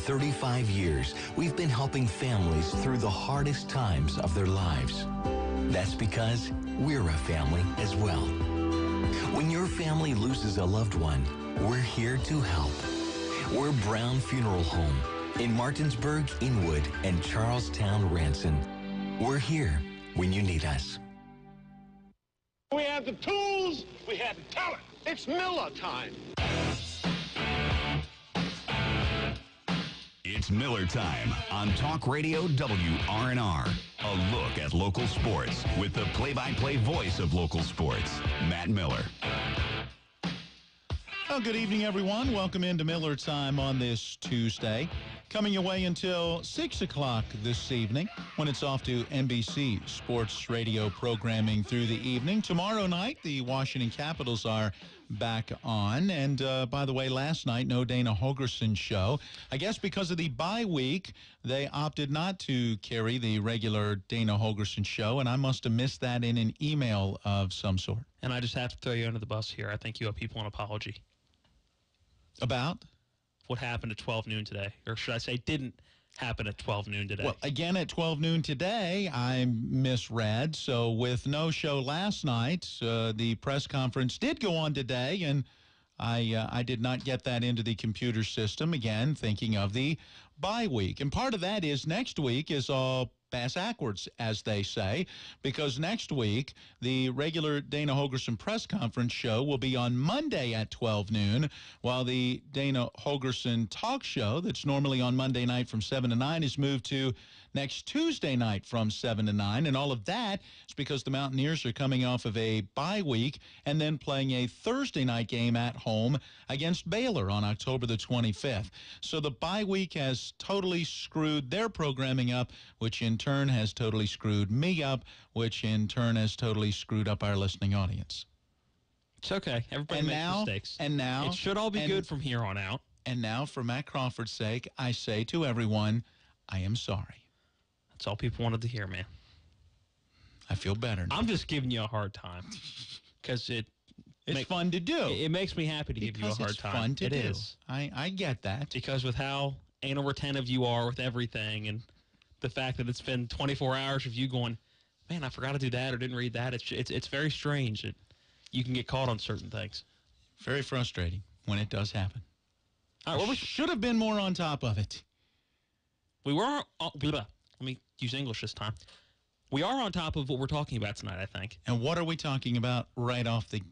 35 years, we've been helping families through the hardest times of their lives. That's because we're a family as well. When your family loses a loved one, we're here to help. We're Brown Funeral Home in Martinsburg, Inwood, and Charlestown, Ranson. We're here when you need us. We have the tools, we have the talent. It's Miller time. It's Miller time on Talk Radio WRNR. A look at local sports with the play-by-play voice of local sports, Matt Miller. Well, good evening, everyone. Welcome into Miller time on this Tuesday. Coming your way until 6 o'clock this evening when it's off to NBC Sports Radio programming through the evening. Tomorrow night, the Washington Capitals are back on. And by the way, last night, no Dana Holgerson show. I guess because of the bye week, they opted not to carry the regular Dana Holgerson show, and I must have missed that in an email of some sort. And I just have to throw you under the bus here. I think you owe people an apology. About? What happened at 12 noon today. Or should I say didn't happen at 12 noon today. Well, again, at 12 noon today, I misread. So with no show last night, the press conference did go on today, and I did not get that into the computer system, again, thinking of the bye week. And part of that is next week is all bass backwards, as they say, because next week, the regular Dana Holgerson press conference show will be on Monday at 12 noon, while the Dana Holgerson talk show that's normally on Monday night from 7 to 9 is moved to next Tuesday night from 7 to 9. And all of that is because the Mountaineers are coming off of a bye week and then playing a Thursday night game at home against Baylor on October the 25th. So the bye week has totally screwed their programming up, which in turn has totally screwed me up, which in turn has totally screwed up our listening audience. It's okay. Everybody makes mistakes. And now, it should all be good from here on out. And now, for Matt Crawford's sake, I say to everyone, I am sorry. That's all people wanted to hear, man. I feel better now. I'm just giving you a hard time because it's fun to do. It makes me happy to give you a hard time. Fun to do. It is. I get that. Because with how anal retentive you are with everything, and the fact that it's been 24 hours of you going, man, I forgot to do that or didn't read that. It's very strange that you can get caught on certain things. Very frustrating when it does happen. All right, we should have been more on top of it. We were. Let me use English this time. We are on top of what we're talking about tonight, I think. And what are we talking about right off the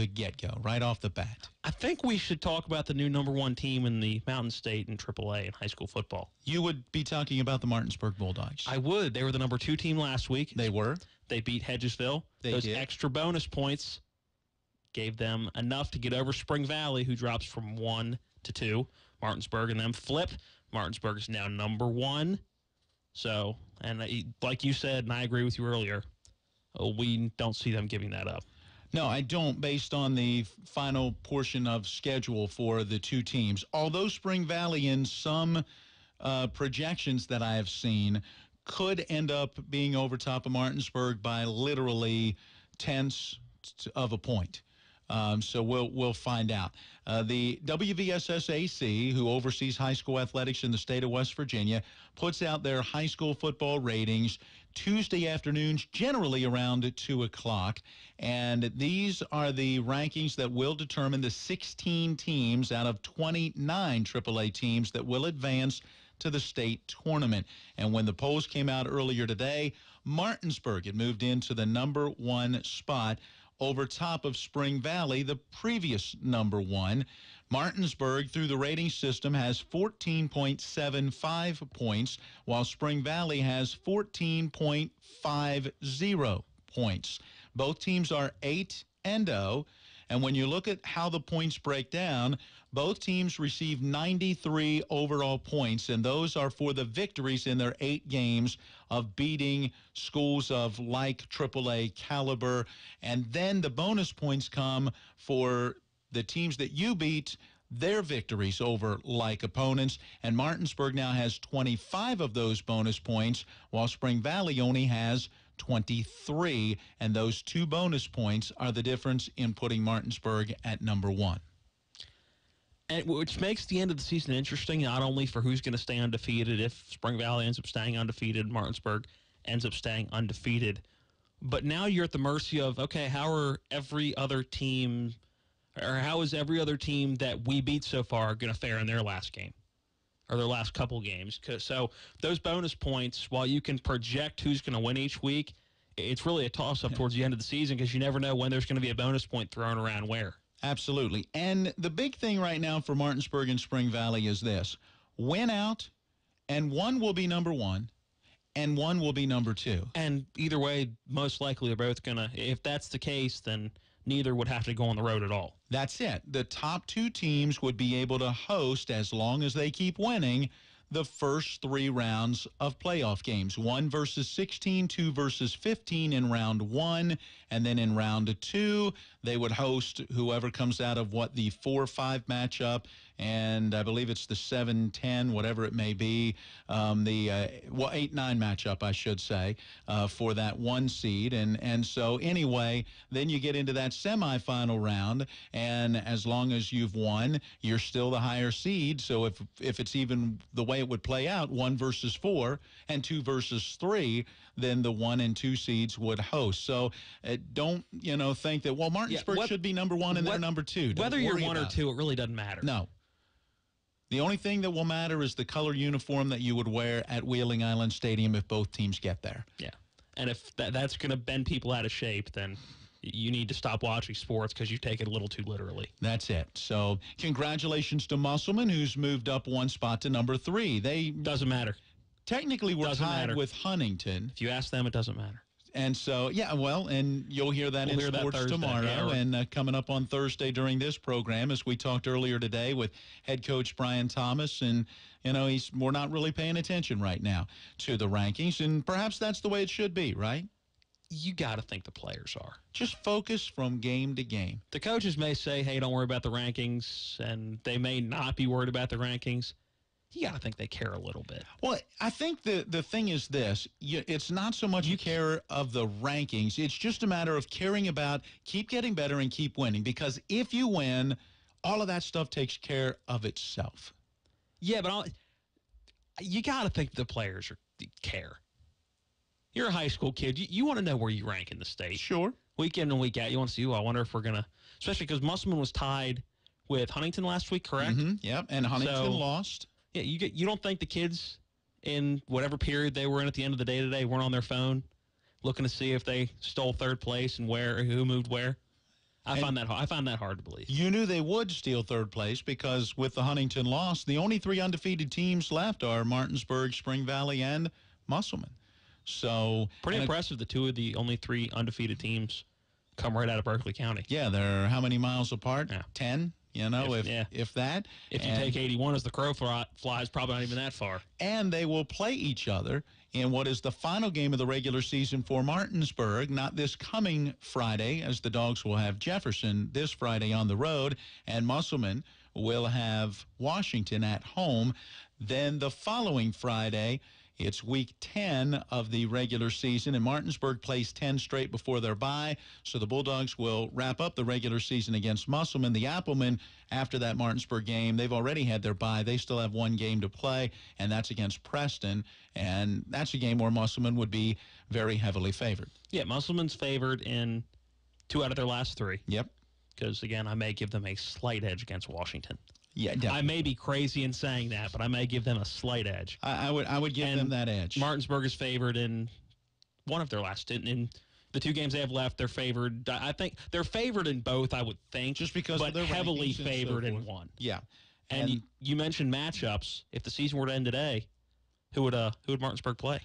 get-go, right off the bat? I think we should talk about the new #1 team in the Mountain State and AAA in high school football. You would be talking about the Martinsburg Bulldogs. I would. They were the #2 team last week. They were. They beat Hedgesville. Those extra bonus points gave them enough to get over Spring Valley, who drops from 1 to 2. Martinsburg and them flip. Martinsburg is now #1. So, and like you said, and I agree with you earlier, we don't see them giving that up. No, I don't, based on the final portion of schedule for the two teams. Although Spring Valley, in some projections that I have seen, could end up being over top of Martinsburg by literally tenths of a point. So we'll find out. The WVSS-AC, who oversees high school athletics in the state of West Virginia, puts out their high school football ratings Tuesday afternoons, generally around 2 o'clock. And these are the rankings that will determine the 16 teams out of 29 AAA teams that will advance to the state tournament. And when the polls came out earlier today, Martinsburg had moved into the #1 spot over top of Spring Valley, the previous #1. Martinsburg, through the rating system, has 14.75 points, while Spring Valley has 14.50 points. Both teams are 8-0, and when you look at how the points break down, both teams receive 93 overall points, and those are for the victories in their 8 games of beating schools of like AAA caliber. And then the bonus points come for the teams that you beat, their victories over like opponents. And Martinsburg now has 25 of those bonus points, while Spring Valley only has 23. And those 2 bonus points are the difference in putting Martinsburg at #1. And which makes the end of the season interesting, not only for who's going to stay undefeated if Spring Valley ends up staying undefeated, Martinsburg ends up staying undefeated, but now you're at the mercy of, okay, how is every other team that we beat so far going to fare in their last game or their last couple games? So those bonus points, while you can project who's going to win each week, it's really a toss-up towards the end of the season because you never know when there's going to be a bonus point thrown around where. Absolutely. And the big thing right now for Martinsburg and Spring Valley is this. Win out, and one will be number one, and one will be number two. And either way, most likely they're both going to, if that's the case, then neither would have to go on the road at all. That's it. The top two teams would be able to host, as long as they keep winning, the first 3 rounds of playoff games. 1 versus 16, 2 versus 15 in round 1, and then in round 2, they would host whoever comes out of the 4-5 matchup, and I believe it's the 7-10, whatever it may be, 8-9 matchup, I should say, for that 1 seed. And so anyway, then you get into that semifinal round, and as long as you've won, you're still the higher seed. So if it's even the way it would play out, 1 versus 4 and 2 versus 3, then the 1 and 2 seeds would host. So don't think that, well, Martinsburg should be number 1 and they're number 2. Whether you're 1 or 2, it really doesn't matter. No. The only thing that will matter is the color uniform that you would wear at Wheeling Island Stadium if both teams get there. Yeah. And if that's going to bend people out of shape, then you need to stop watching sports because you take it a little too literally. That's it. So congratulations to Musselman, who's moved up 1 spot to number 3. Doesn't matter. Technically, we're tied with Huntington. If you ask them, it doesn't matter. And so, yeah, well, and you'll hear that in sports tomorrow, and coming up on Thursday during this program, as we talked earlier today with head coach Brian Thomas, and, we're not really paying attention right now to the rankings, and perhaps that's the way it should be, right? You got to think the players are. Just focus from game to game. The coaches may say, hey, don't worry about the rankings, and they may not be worried about the rankings. You got to think they care a little bit. Well, I think the thing is this. It's not so much you care of the rankings. It's just a matter of caring about keep getting better and keep winning. Because if you win, all of that stuff takes care of itself. Yeah, but you got to think the players care. You're a high school kid. You want to know where you rank in the state. Sure. Week in and week out. You want to see, I wonder if we're going to, especially because Musselman was tied with Huntington last week, correct? Mm-hmm. Yep, and Huntington lost. Yeah, you don't think the kids in whatever period they were in at the end of the day today weren't on their phone looking to see if they stole 3rd place and who moved where? I found that hard to believe. You knew they would steal 3rd place because with the Huntington loss, the only 3 undefeated teams left are Martinsburg, Spring Valley, and Musselman. So pretty impressive. The 2 of the only 3 undefeated teams come right out of Berkeley County. Yeah, they're how many miles apart? Yeah. 10. If that. If you take 81 as the crow flies, probably not even that far. And they will play each other in what is the final game of the regular season for Martinsburg, not this coming Friday, as the Dogs will have Jefferson this Friday on the road, and Musselman will have Washington at home. Then the following Friday, it's week 10 of the regular season, and Martinsburg plays 10 straight before their bye. So the Bulldogs will wrap up the regular season against Musselman. The Applemen, after that Martinsburg game, they've already had their bye. They still have 1 game to play, and that's against Preston. And that's a game where Musselman would be very heavily favored. Yeah, Musselman's favored in 2 out of their last 3. Yep. Because, again, I may give them a slight edge against Washington. Yeah, definitely. I may be crazy in saying that, but I may give them a slight edge. I would give them that edge. Martinsburg is favored in 1 of their last. In the 2 games they have left, they're favored. I think they're favored in both, I would think. Just because of their heavily favored in 1. Yeah. And you mentioned matchups. If the season were to end today, who would Martinsburg play?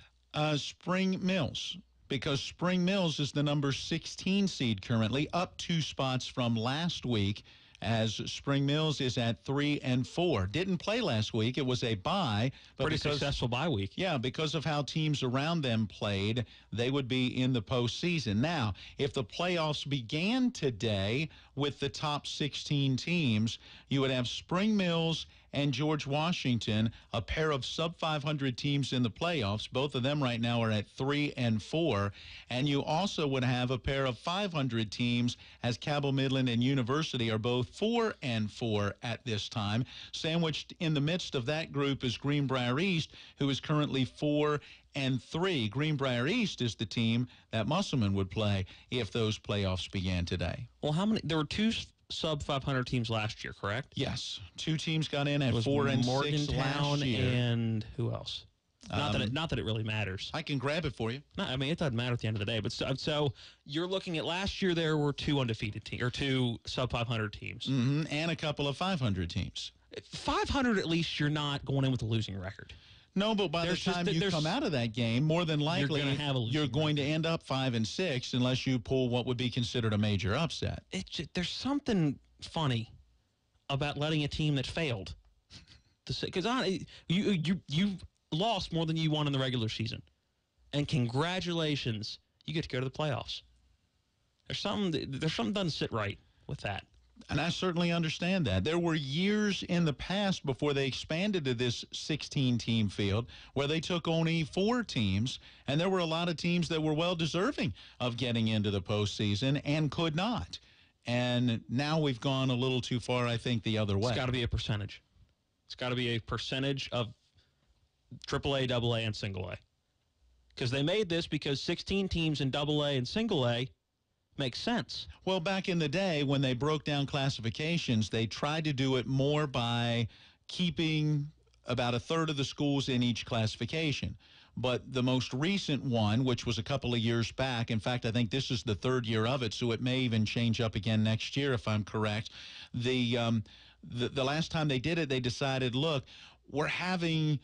Spring Mills. Because Spring Mills is the number 16 seed currently, up 2 spots from last week, as Spring Mills is at 3-4. Didn't play last week. It was a bye. But pretty successful bye week. Yeah, because of how teams around them played, they would be in the postseason. Now, if the playoffs began today with the top 16 teams, you would have Spring Mills and George Washington, a pair of sub-500 teams in the playoffs. Both of them right now are at 3 and 4. And you also would have a pair of 500 teams as Cabell Midland and University are both 4 and 4 at this time. Sandwiched in the midst of that group is Greenbrier East, who is currently 4 and 3. Greenbrier East is the team that Musselman would play if those playoffs began today. Well, how many? There were 2 sub-500 teams last year, correct? Yes. 2 teams got in at 4 and 6 Morgantown last year. And who else? Not that it really matters. I can grab it for you. No, I mean, it doesn't matter at the end of the day. But so you're looking at last year there were 2 undefeated teams, or 2 sub-500 teams. Mm-hmm. And a couple of 500 teams. 500 at least you're not going in with a losing record. No, but by the time you come out of that game, more than likely you're going to end up 5 and 6 unless you pull what would be considered a major upset. There's something funny about letting a team that failed, because you lost more than you won in the regular season, and congratulations, you get to go to the playoffs. There's something doesn't sit right with that. And I certainly understand that. There were years in the past before they expanded to this 16-team field where they took only 4 teams, and there were a lot of teams that were well deserving of getting into the postseason and could not. And now we've gone a little too far, I think, the other way. It's got to be a percentage. It's got to be a percentage of AAA, AA, and single A. Because they made this because 16 teams in AA and single A makes sense. Well, back in the day when they broke down classifications, they tried to do it more by keeping about a third of the schools in each classification. But the most recent one, which was a couple of years back, in fact, I think this is the 3rd year of it, so it may even change up again next year if I'm correct. The last time they did it, they decided, look, we're having...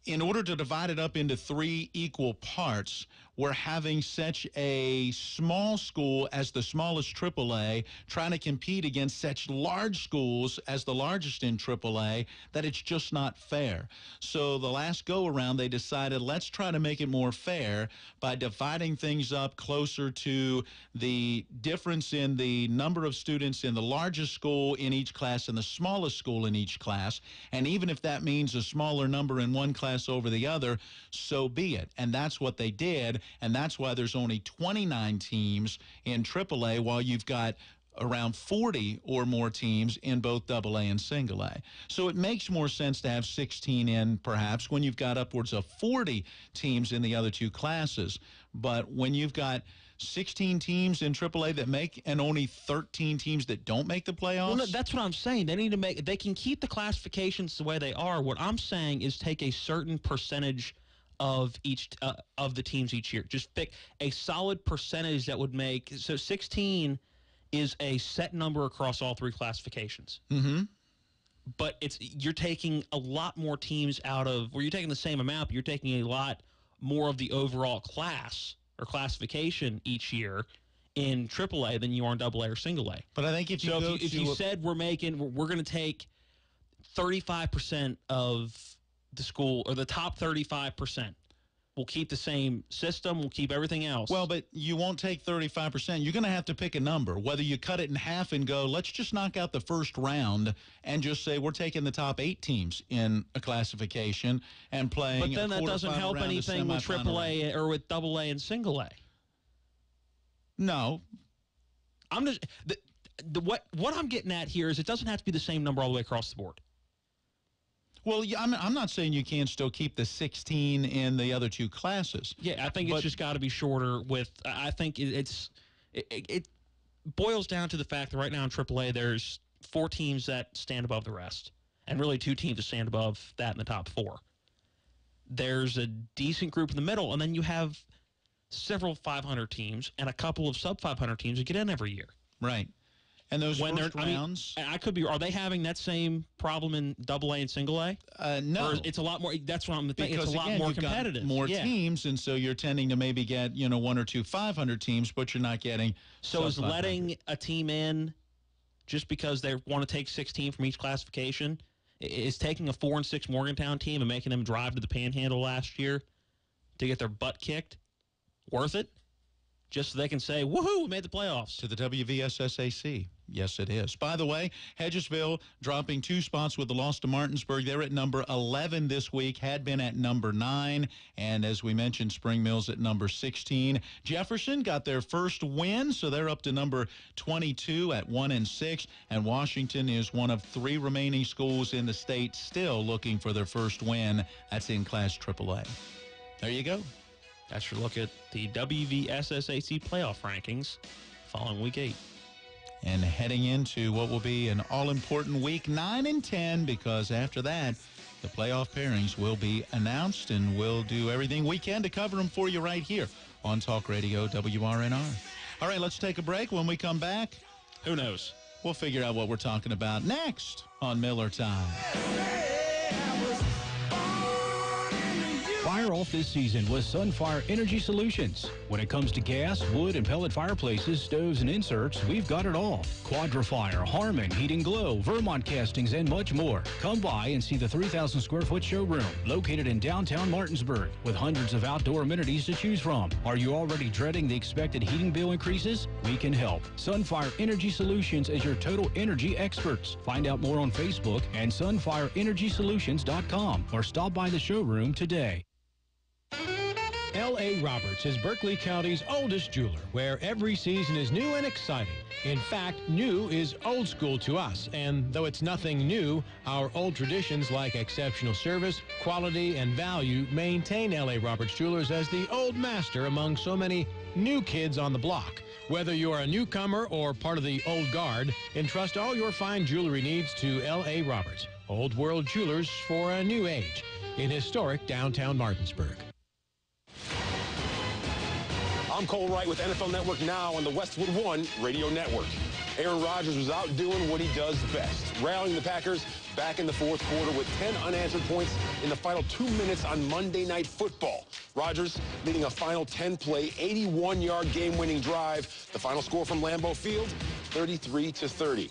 in order to divide it up into 3 equal parts, we're having such a small school as the smallest AAA trying to compete against such large schools as the largest in AAA that it's just not fair. So the last go-around, they decided, let's try to make it more fair by dividing things up closer to the difference in the number of students in the largest school in each class and the smallest school in each class. And even if that means a smaller number in one class over the other, so be it. And that's what they did, and that's why there's only 29 teams in AAA while you've got around 40 or more teams in both AA and single A. So it makes more sense to have 16 in, perhaps, when you've got upwards of 40 teams in the other 2 classes. But when you've got 16 teams in AAA that make and only 13 teams that don't make the playoffs? Well, no, that's what I'm saying. They need to make. They can keep the classifications the way they are. What I'm saying is take a certain percentage of each of the teams each year. Just pick a solid percentage that would make. So 16 is a set number across all 3 classifications. Mm-hmm. But you're taking a lot more teams out of, where you're taking the same amount, but you're taking a lot more of the overall class or classification each year in AAA than you are in AA or single A. But I think if you said we're going to take 35% of the school, or the top 35%, we'll keep the same system, we'll keep everything else. Well, but you won't take 35%. You're going to have to pick a number, whether you cut it in half and go, let's just knock out the first round and just say we're taking the top 8 teams in a classification and playing. But then that doesn't help anything with AAA or with AA and single A. No. I'm just what I'm getting at here is it doesn't have to be the same number all the way across the board. Well, I'm not saying you can't still keep the 16 in the other 2 classes. Yeah, I think it's just got to be shorter. I think it boils down to the fact that right now in AAA there's 4 teams that stand above the rest, and really 2 teams that stand above that in the top 4. There's a decent group in the middle, and then you have several 500 teams and a couple of sub-500 teams that get in every year. Right. And those first rounds... I could be... Are they having that same problem in AA and single A? No. Or it's a lot more... That's what I'm thinking. Because, it's a lot again, more you've competitive. Got more teams, and so you're tending to maybe get, 1 or 2 500 teams, but you're not getting... So is letting a team in just because they want to take 16 from each classification, is taking a 4 and 6 Morgantown team and making them drive to the Panhandle last year to get their butt kicked worth it? just so they can say, woohoo, we made the playoffs. To the WVSSAC. Yes, it is. By the way, Hedgesville dropping 2 spots with the loss to Martinsburg. They're at number 11 this week, had been at number 9. And as we mentioned, Spring Mills at number 16. Jefferson got their first win, so they're up to number 22 at 1-6. And Washington is one of 3 remaining schools in the state still looking for their first win. That's in Class AAA. There you go. That's your look at the WVSSAC playoff rankings following Week 8. And heading into what will be an all-important Week 9 and 10, because after that, the playoff pairings will be announced, and we'll do everything we can to cover them for you right here on Talk Radio WRNR. All right, let's take a break. When we come back, who knows? We'll figure out what we're talking about next on Miller Time. Fire off this season with Sunfire Energy Solutions. When it comes to gas, wood, and pellet fireplaces, stoves, and inserts, we've got it all. Quadrifire, Harmon, Heat and Glow, Vermont Castings, and much more. Come by and see the 3,000 square foot showroom located in downtown Martinsburg with hundreds of outdoor amenities to choose from. Are you already dreading the expected heating bill increases? We can help. Sunfire Energy Solutions is your total energy experts. Find out more on Facebook and sunfireenergysolutions.com or stop by the showroom today. L.A. Roberts is Berkeley County's oldest jeweler, where every season is new and exciting. In fact, new is old school to us, and though it's nothing new, our old traditions like exceptional service, quality, and value maintain L.A. Roberts Jewelers as the old master among so many new kids on the block. Whether you're a newcomer or part of the old guard, entrust all your fine jewelry needs to L.A. Roberts, Old World Jewelers for a new age, in historic downtown Martinsburg. I'm Cole Wright with NFL Network Now on the Westwood One Radio Network. Aaron Rodgers was out doing what he does best, rallying the Packers back in the fourth quarter with 10 unanswered points in the final 2 minutes on Monday Night Football. Rodgers leading a final 10-play, 81-yard game-winning drive. The final score from Lambeau Field, 33-30.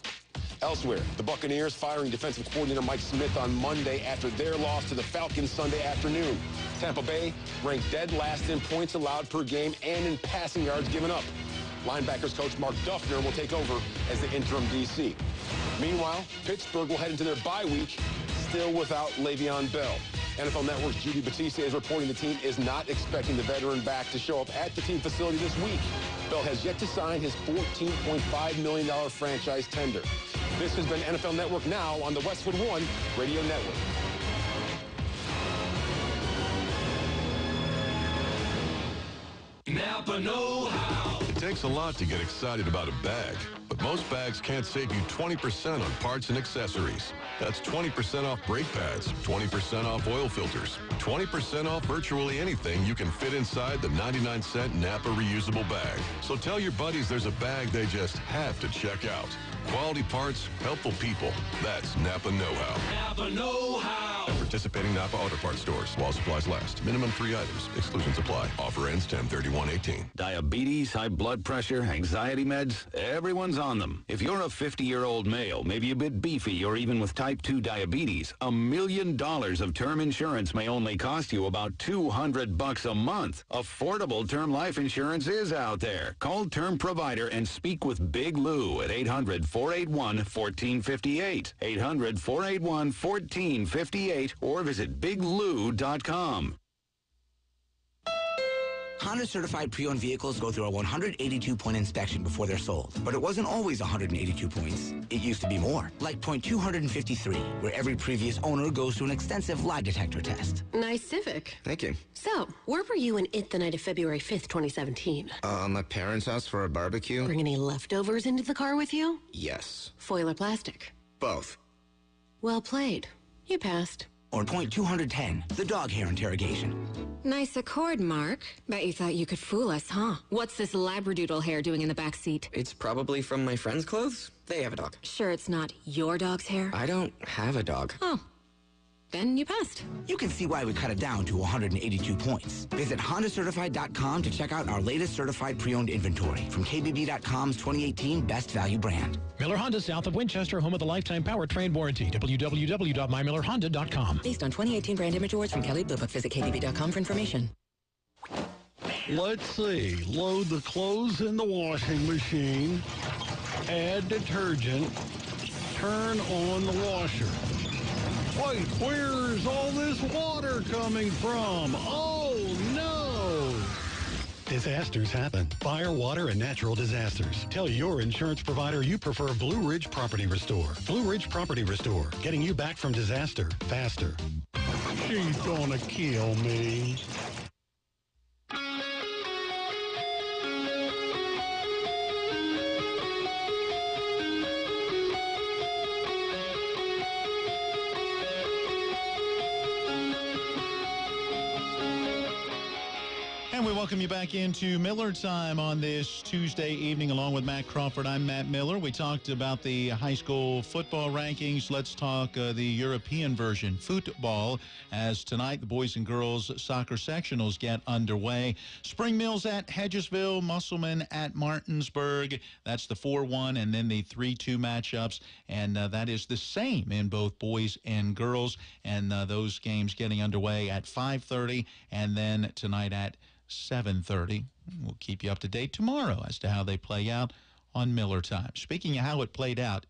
Elsewhere, the Buccaneers firing defensive coordinator Mike Smith on Monday after their loss to the Falcons Sunday afternoon. Tampa Bay ranked dead last in points allowed per game and in passing yards given up. Linebackers coach Mark Duffner will take over as the interim DC. Meanwhile, Pittsburgh will head into their bye week still without Le'Veon Bell. NFL Network's Judy Batista is reporting the team is not expecting the veteran back to show up at the team facility this week. Bell has yet to sign his $14.5 million franchise tender. This has been NFL Network Now on the Westwood One Radio Network. Napa know-how. It takes a lot to get excited about a bag, but most bags can't save you 20% on parts and accessories. That's 20% off brake pads, 20% off oil filters, 20% off virtually anything you can fit inside the 99-cent Napa reusable bag. So tell your buddies there's a bag they just have to check out. Quality parts, helpful people. That's Napa know-how. Napa know-how. At participating Napa Auto Parts stores while supplies last. Minimum 3 items. Exclusions apply. Offer ends 10/31/18. Diabetes, high blood pressure, anxiety meds, everyone's on them. If you're a 50-year-old male, maybe a bit beefy, or even with type 2 diabetes, $1 million of term insurance may only cost you about $200 a month. Affordable term life insurance is out there. Call Term Provider and speak with Big Lou at 800-481-1458. 800-481-1458 or visit biglou.com. Honda certified pre-owned vehicles go through a 182-point inspection before they're sold. But it wasn't always 182 points. It used to be more, like point 253, where every previous owner goes through an extensive lie detector test. Nice Civic. Thank you. So, where were you and it the night of February 5th, 2017? My parents' house for a barbecue. Bring any leftovers into the car with you? Yes. Foil or plastic? Both. Well played. You passed. Or point 210, the dog hair interrogation. Nice Accord, Mark. Bet you thought you could fool us, huh? What's this Labradoodle hair doing in the back seat? It's probably from my friend's clothes. They have a dog. Sure it's not your dog's hair? I don't have a dog. Oh. Then you passed. You can see why we cut it down to 182 points. Visit HondaCertified.com to check out our latest certified pre-owned inventory from KBB.com's 2018 Best Value Brand. Miller Honda, south of Winchester, home of the lifetime powertrain warranty. www.mymillerhonda.com. Based on 2018 brand image awards from Kelley Blue Book. Visit KBB.com for information. Let's see. Load the clothes in the washing machine. Add detergent. Turn on the washer. Wait, where's all this water coming from? Oh, no! Disasters happen. Fire, water, and natural disasters. Tell your insurance provider you prefer Blue Ridge Property Restore. Blue Ridge Property Restore, getting you back from disaster faster. She's gonna kill me. And we welcome you back into Miller Time on this Tuesday evening along with Matt Crawford. I'm Matt Miller. We talked about the high school football rankings. Let's talk the European version, football, as tonight the boys and girls soccer sectionals get underway. Spring Mills at Hedgesville, Musselman at Martinsburg. That's the 4-1 and then the 3-2 matchups. And that is the same in both boys and girls. And those games getting underway at 5:30 and then tonight at 7:30. We'll keep you up to date tomorrow as to how they play out on Miller Time. Speaking of how it played out,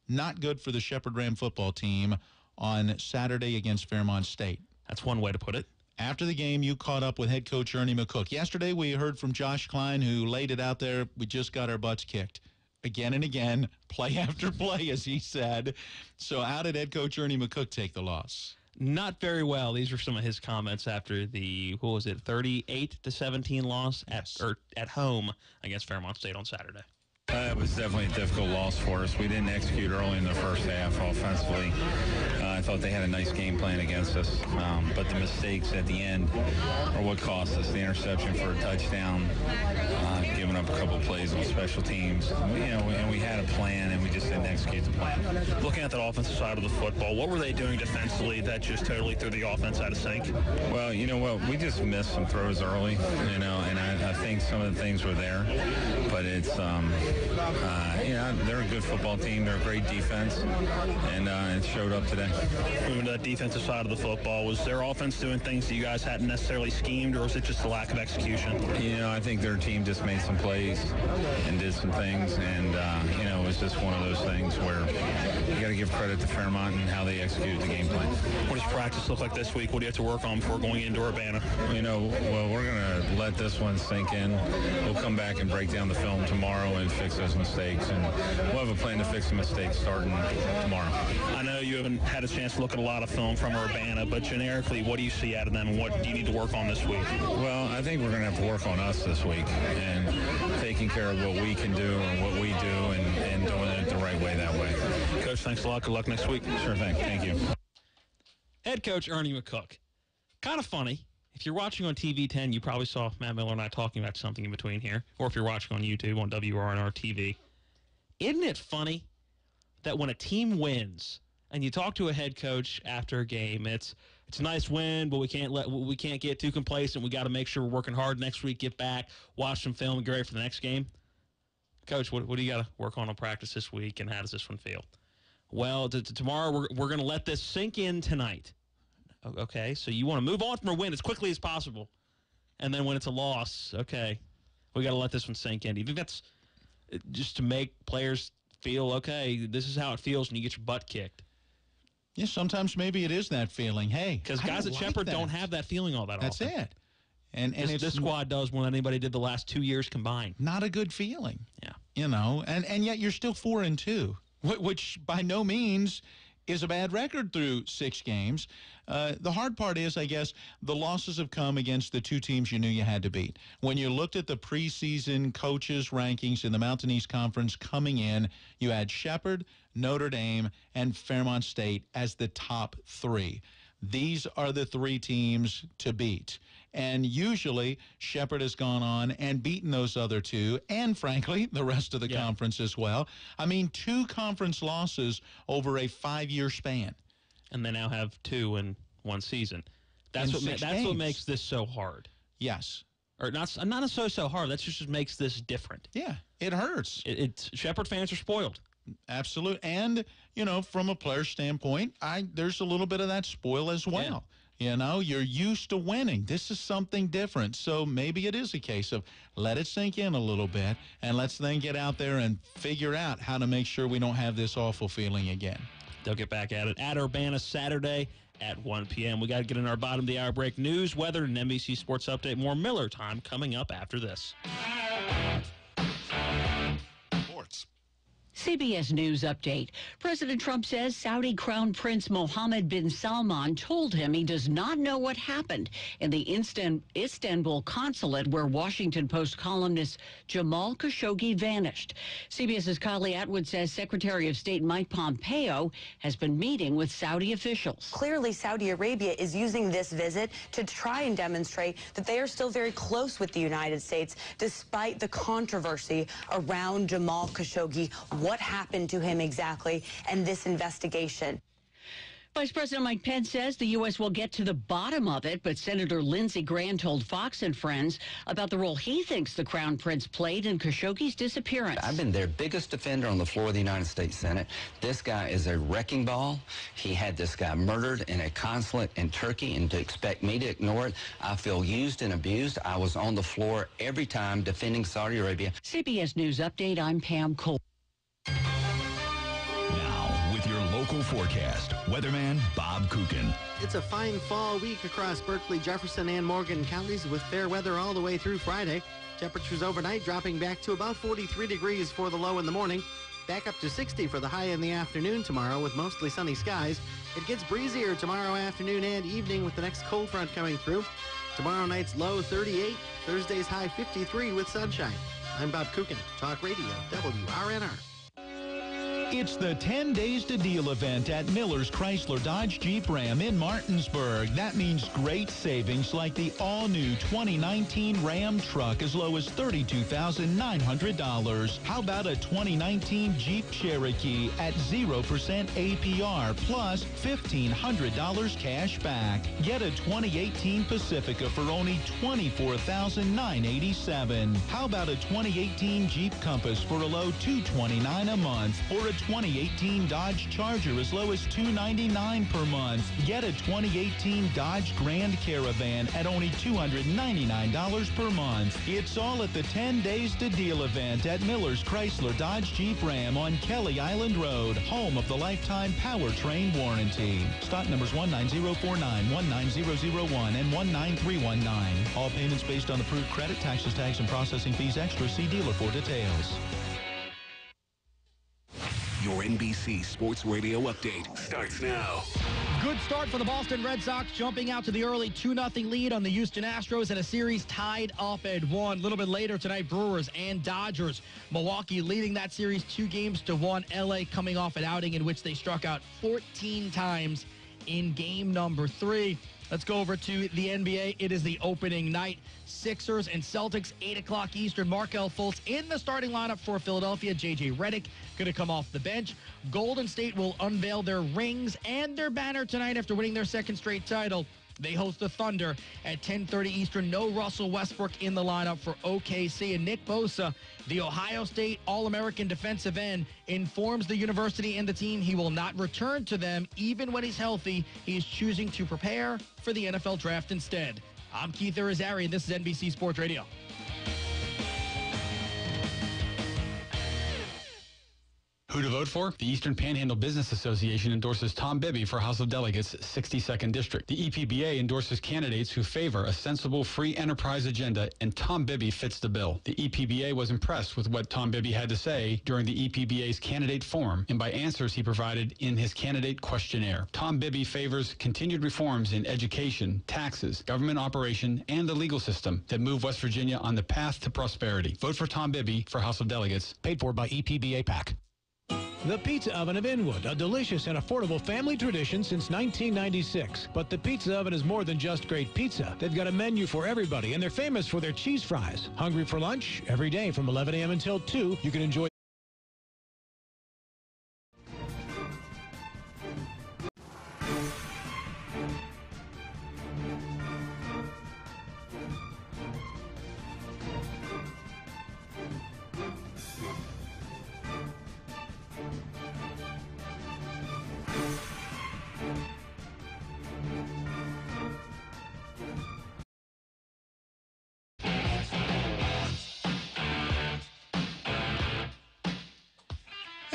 not good for the Shepherd Ram football team on Saturday against Fairmont State. That's one way to put it. After the game, you caught up with head coach Ernie McCook. Yesterday, we heard from Josh Klein, who laid it out there. We just got our butts kicked. Again and again, play after play, as he said. So how did head coach Ernie McCook take the loss? Not very well. These are some of his comments after the, 38-17 loss at home against Fairmont State on Saturday. It was definitely a difficult loss for us. We didn't execute early in the first half offensively. I thought they had a nice game plan against us, but the mistakes at the end are what cost us. The interception for a touchdown, giving up a couple plays on special teams. And we had a plan, and we just didn't execute the plan. Looking at that offensive side of the football, what were they doing defensively that just totally threw the offense out of sync? Well, you know what? We just missed some throws early, and I think some of the things were there, but it's they're a good football team. They're a great defense, and it showed up today. Moving to that defensive side of the football, was their offense doing things that you guys hadn't necessarily schemed, or was it just a lack of execution? I think their team just made some plays and did some things, and it was just one of those things where you got to give credit to Fairmont and how they executed the game plan. What does practice look like this week? What do you have to work on before going into Urbana? Well, we're going to let this one sink in. We'll come back and break down the film tomorrow and fix those mistakes, and we'll have a plan to fix the mistakes starting tomorrow. I know you haven't had a chance to look at a lot of film from Urbana, but generically, what do you see out of them, and what do you need to work on this week? Well, I think we're going to have to work on us this week and taking care of what we can do and what we do and doing it the right way that way. Coach, thanks a lot. Good luck next week. Sure thing. Thank you. Head coach Ernie McCook. Kind of funny. If you're watching on TV 10, you probably saw Matt Miller and I talking about something in between here. Or if you're watching on YouTube on WRNR TV. Isn't it funny that when a team wins and you talk to a head coach after a game, it's a nice win, but we can't get too complacent. We got to make sure we're working hard next week, get back, watch some film, and get ready for the next game. Coach, what do you got to work on practice this week, and how does this one feel? Well, tomorrow we're going to let this sink in tonight. Okay, so you want to move on from a win as quickly as possible. And then when it's a loss, okay, we got to let this one sink in. Do you think that's just to make players feel, okay, this is how it feels when you get your butt kicked? Yeah, sometimes maybe it is that feeling. Hey, because guys at Shepherd don't have that feeling all that often. That's it. And this squad does more than anybody did the last 2 years combined. Not a good feeling. Yeah. And yet you're still 4-2, which by no means is a bad record through 6 games. The hard part is, I guess, the losses have come against the 2 teams you knew you had to beat. When you looked at the preseason coaches' rankings in the Mountain East Conference coming in, you had Shepherd, Notre Dame, and Fairmont State as the top 3. These are the 3 teams to beat. And usually, Shepherd has gone on and beaten those other 2, and frankly, the rest of the conference as well. I mean, 2 conference losses over a 5-year span. And they now have 2 in 1 season. That's what makes this so hard. Yes. Or not necessarily so hard. That just makes this different. Yeah, it hurts. Shepherd fans are spoiled. Absolutely. And, from a player standpoint, there's a little bit of that spoil as well. You know, you're used to winning. This is something different. So maybe it is a case of let it sink in a little bit, and let's then get out there and figure out how to make sure we don't have this awful feeling again. They'll get back at it at Urbana Saturday at 1 p.m. We got to get in our bottom of the hour break. News, weather, and NBC Sports Update. More Miller time coming up after this. Sports. CBS News update. President Trump says Saudi Crown Prince Mohammed bin Salman told him he does not know what happened in the Istanbul consulate where Washington Post columnist Jamal Khashoggi vanished. CBS's Kylie Atwood says Secretary of State Mike Pompeo has been meeting with Saudi officials. Clearly, Saudi Arabia is using this visit to try and demonstrate that they are still very close with the United States, despite the controversy around Jamal Khashoggi. What happened to him exactly, and this investigation. Vice President Mike Pence says the U.S. will get to the bottom of it, but Senator Lindsey Graham told Fox and Friends about the role he thinks the Crown Prince played in Khashoggi's disappearance. I've been their biggest defender on the floor of the United States Senate. This guy is a wrecking ball. He had this guy murdered in a consulate in Turkey, and to expect me to ignore it, I feel used and abused. I was on the floor every time defending Saudi Arabia. CBS News Update, I'm Pam Cole. Now, with your local forecast, weatherman Bob Kukin. It's a fine fall week across Berkeley, Jefferson, and Morgan counties with fair weather all the way through Friday. Temperatures overnight dropping back to about 43 degrees for the low in the morning. Back up to 60 for the high in the afternoon tomorrow with mostly sunny skies. It gets breezier tomorrow afternoon and evening with the next cold front coming through. Tomorrow night's low 38, Thursday's high 53 with sunshine. I'm Bob Kukin, Talk Radio, WRNR. It's the 10 Days to Deal event at Miller's Chrysler Dodge Jeep Ram in Martinsburg. That means great savings like the all-new 2019 Ram truck as low as $32,900. How about a 2019 Jeep Cherokee at 0% APR plus $1,500 cash back? Get a 2018 Pacifica for only $24,987. How about a 2018 Jeep Compass for a low $229 a month, or a 2018 Dodge Charger as low as $299 per month? Get a 2018 Dodge Grand Caravan at only $299 per month. It's all at the 10 Days to Deal event at Miller's Chrysler Dodge Jeep Ram on Kelly Island Road, home of the lifetime powertrain warranty. Stock numbers 19049, 19001, and 19319. All payments based on approved credit, taxes, tags, and processing fees extra. See dealer for details. Your NBC Sports Radio update starts now. Good start for the Boston Red Sox, jumping out to the early 2-0 lead on the Houston Astros in a series tied up at 1. A little bit later tonight, Brewers and Dodgers. Milwaukee leading that series 2-1. LA coming off an outing in which they struck out 14 times in game number 3. Let's go over to the NBA. It is the opening night. Sixers and Celtics, 8 o'clock Eastern. Markelle Fultz in the starting lineup for Philadelphia. J.J. Redick going to come off the bench. Golden State will unveil their rings and their banner tonight after winning their second straight title. They host the Thunder at 10:30 Eastern. No Russell Westbrook in the lineup for OKC. And Nick Bosa, the Ohio State All-American defensive end, informs the university and the team he will not return to them even when he's healthy. He is choosing to prepare for the NFL draft instead. I'm Keith Irizarry, and this is NBC Sports Radio. Who to vote for? The Eastern Panhandle Business Association endorses Tom Bibby for House of Delegates, 62nd District. The EPBA endorses candidates who favor a sensible free enterprise agenda, and Tom Bibby fits the bill. The EPBA was impressed with what Tom Bibby had to say during the EPBA's candidate forum and by answers he provided in his candidate questionnaire. Tom Bibby favors continued reforms in education, taxes, government operation, and the legal system that move West Virginia on the path to prosperity. Vote for Tom Bibby for House of Delegates. Paid for by EPBA PAC. The Pizza Oven of Inwood, a delicious and affordable family tradition since 1996. But the Pizza Oven is more than just great pizza. They've got a menu for everybody, and they're famous for their cheese fries. Hungry for lunch? Every day from 11 a.m. until 2, you can enjoy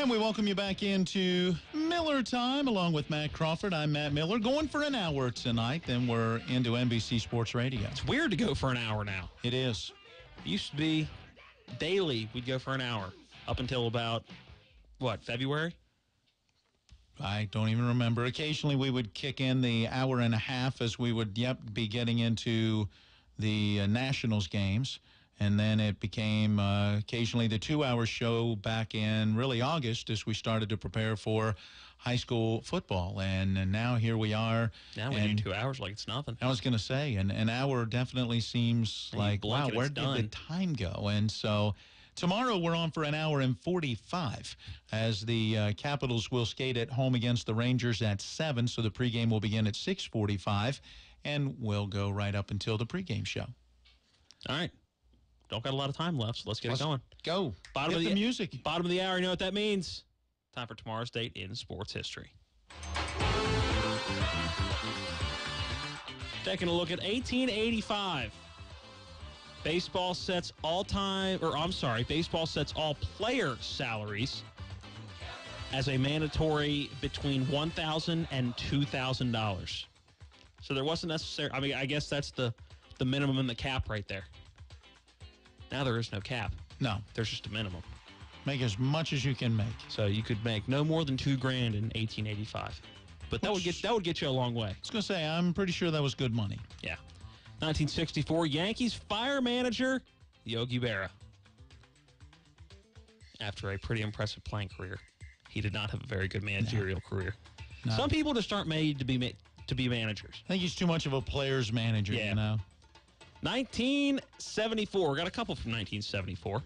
And we welcome you back into Miller Time along with Matt Crawford. I'm Matt Miller. Going for an hour tonight, then we're into NBC Sports Radio. It's weird to go for an hour now. It is. It used to be daily we'd go for an hour up until about, February? I don't even remember. Occasionally we would kick in the hour and a half as we would, be getting into the Nationals games. And then it became occasionally the 2-hour show back in really August as we started to prepare for high school football. And now here we are. Now we do 2 hours like it's nothing. I was going to say, an hour definitely seems like, wow, where did the time go? And so tomorrow we're on for an hour and 45 as the Capitals will skate at home against the Rangers at 7. So the pregame will begin at 6:45 and we'll go right up until the pregame show. All right. Don't got a lot of time left, so let's get it going. Go. Bottom Hit of the music. Bottom of the hour, you know what that means. Time for tomorrow's date in sports history. Taking a look at 1885. Baseball sets all player salaries as a mandatory between $1,000 and $2,000. So there wasn't necessarily, I guess that's the minimum and the cap right there. Now there is no cap. No. There's just a minimum. Make as much as you can make. So you could make no more than $2,000 in 1885. But that would get you a long way. I was going to say, I'm pretty sure that was good money. Yeah. 1964, Yankees fire manager Yogi Berra. After a pretty impressive playing career, he did not have a very good managerial career. No. Some people just aren't made to be managers. I think he's too much of a player's manager, you know. 1974. Got a couple from 1974.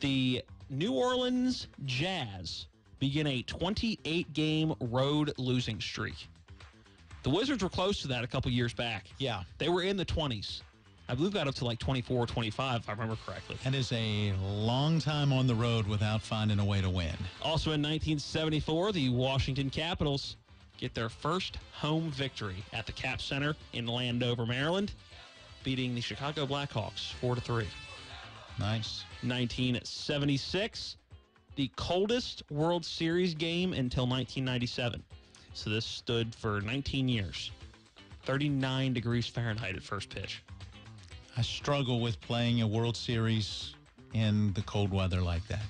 The New Orleans Jazz begin a 28-game road losing streak. The Wizards were close to that a couple years back. Yeah. They were in the 20s. I believe got up to like 24 or 25, if I remember correctly. That is a long time on the road without finding a way to win. Also in 1974, the Washington Capitals get their first home victory at the Cap Center in Landover, Maryland, beating the Chicago Blackhawks 4-3. Nice. 1976, the coldest World Series game until 1997. So this stood for 19 years. 39 degrees Fahrenheit at first pitch. I struggle with playing a World Series in the cold weather like that.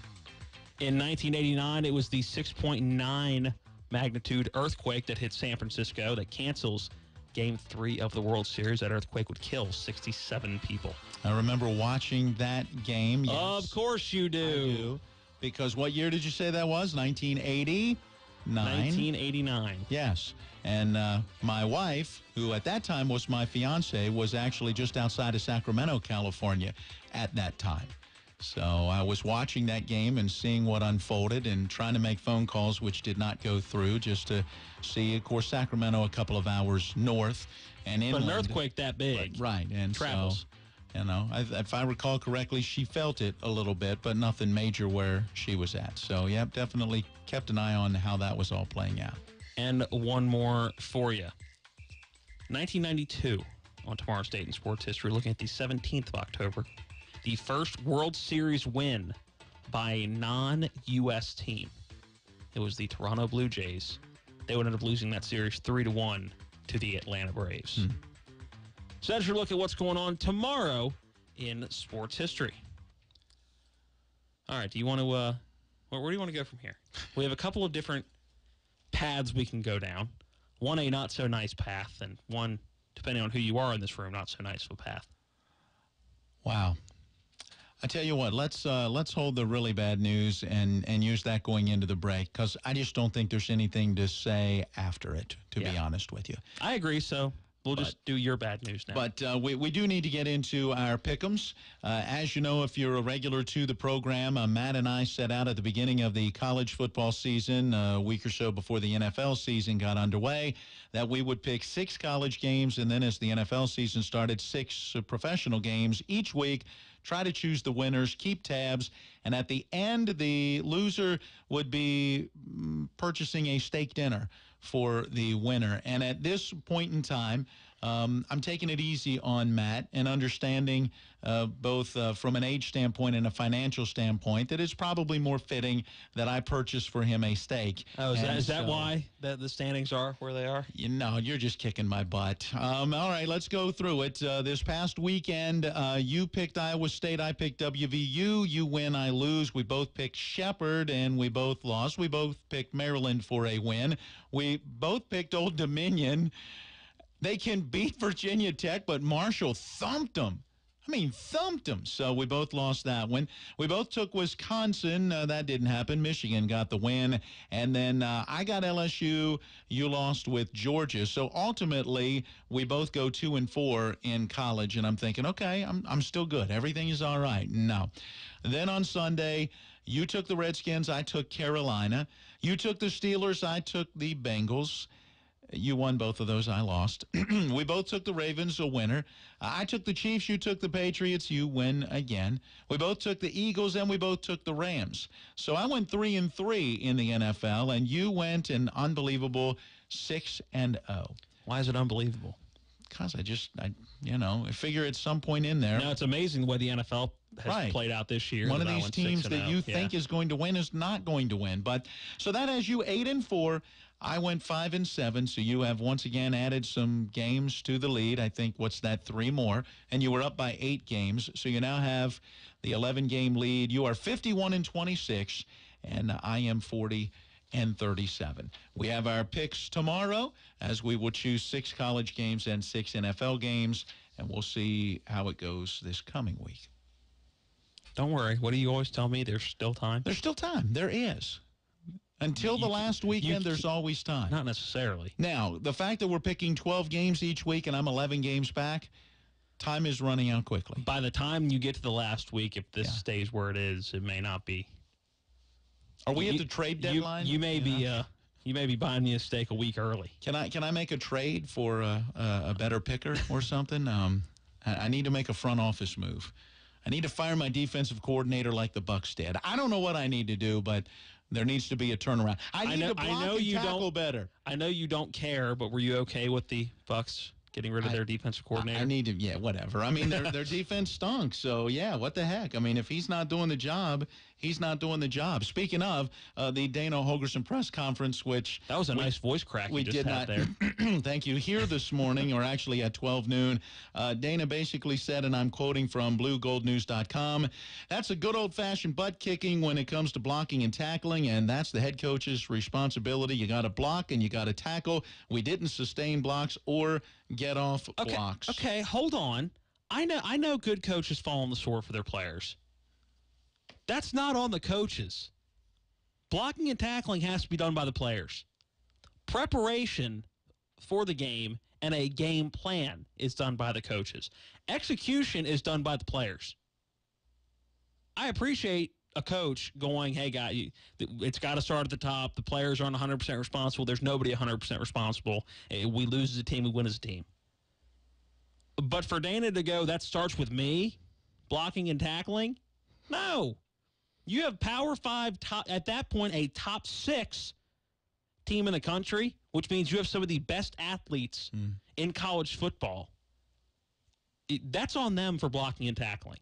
In 1989, it was the 6.9 magnitude earthquake that hit San Francisco that cancels Game 3 of the World Series. That earthquake would kill 67 people. I remember watching that game. Yes. Of course you do. I do. Because what year did you say that was? 1989? 1989. Yes. And my wife, who at that time was my fiance, was actually just outside of Sacramento, California at that time. So I was watching that game and seeing what unfolded and trying to make phone calls, which did not go through, just to see, of course, Sacramento a couple of hours north and inland. But an earthquake that big. Right. And travels. So, you know, if I recall correctly, she felt it a little bit, but nothing major where she was at. So, yep, definitely kept an eye on how that was all playing out. And one more for you. 1992, on tomorrow's date in sports history, looking at the 17th of October, the first World Series win by a non-U.S. team. It was the Toronto Blue Jays. They would end up losing that series 3-1 to the Atlanta Braves. So that's your look at what's going on tomorrow in sports history. All right, do you want to, where do you want to go from here? We have a couple of different paths we can go down. One, a not-so-nice path, and one, depending on who you are in this room, not so nice of a path. Wow. I tell you what, let's hold the really bad news and use that going into the break, because I just don't think there's anything to say after it, to be honest with you. I agree, so we'll just do your bad news now. But we do need to get into our pick'ems. As you know, if you're a regular to the program, Matt and I set out at the beginning of the college football season, a week or so before the NFL season got underway, that we would pick 6 college games, and then as the NFL season started, 6 professional games each week. Try to choose the winners, keep tabs, and at the end, the loser would be purchasing a steak dinner for the winner. And at this point in time, I'm taking it easy on Matt and understanding both from an age standpoint and a financial standpoint that it's probably more fitting that I purchase for him a steak. Oh, is that why the standings are where they are? You know, you're just kicking my butt. All right, let's go through it. This past weekend, you picked Iowa State. I picked WVU. You win, I lose. We both picked Shepherd, and we both lost. We both picked Maryland for a win. We both picked Old Dominion. They can beat Virginia Tech, but Marshall thumped them. Thumped them. So we both lost that one. We both took Wisconsin. That didn't happen. Michigan got the win. And then I got LSU. You lost with Georgia. So ultimately, we both go 2-4 in college. And I'm thinking, okay, I'm still good. Everything is all right. No. Then on Sunday, you took the Redskins. I took Carolina. You took the Steelers. I took the Bengals. You won both of those. I lost. We both took the Ravens, a winner. I took the Chiefs. You took the Patriots. You win again. We both took the Eagles, and we both took the Rams. So I went 3-3 in the NFL, and you went an unbelievable 6-0. Why is it unbelievable? Because I figure at some point in there. No, it's amazing the way the NFL has played out this year. One of these teams that you think is going to win is not going to win. But so that has you 8-4. I went 5-7, so you have once again added some games to the lead. I think, what's that, 3 more? And you were up by 8 games, so you now have the 11-game lead. You are 51-26, and I am 40-37. We have our picks tomorrow, as we will choose 6 college games and 6 NFL games, and we'll see how it goes this coming week. Don't worry. What do you always tell me? There's still time? There's still time. There is. Until the last weekend, there's always time. Not necessarily. Now, the fact that we're picking 12 games each week and I'm 11 games back, time is running out quickly. By the time you get to the last week, if this stays where it is, it may not be. Are we at the trade deadline? You may be buying me a steak a week early. Can I make a trade for a better picker or something? I need to make a front office move. I need to fire my defensive coordinator like the Bucs did. I don't know what I need to do, but there needs to be a turnaround. I need to block and tackle better. I know you don't care, but were you okay with the Bucs getting rid of their defensive coordinator? I need to, whatever. Their defense stunk, so, what the heck? If he's not doing the job, he's not doing the job. Speaking of the Dana Holgorsen press conference, which... That was a nice voice crack you just had there. Thank you. Here this morning, or actually at 12 noon, Dana basically said, and I'm quoting from BlueGoldNews.com, that's a good old-fashioned butt-kicking when it comes to blocking and tackling, and that's the head coach's responsibility. You got to block and you got to tackle. We didn't sustain blocks or get off blocks. Okay, hold on. I know good coaches fall on the sword for their players. That's not on the coaches. Blocking and tackling has to be done by the players. Preparation for the game and a game plan is done by the coaches. Execution is done by the players. I appreciate a coach going, hey, guy, it's got to start at the top. The players aren't 100% responsible. There's nobody 100% responsible. We lose as a team, we win as a team. But for Dana to go, that starts with me, blocking and tackling? No. You have Power 5, at that point, a top 6 team in the country, which means you have some of the best athletes in college football. That's on them for blocking and tackling.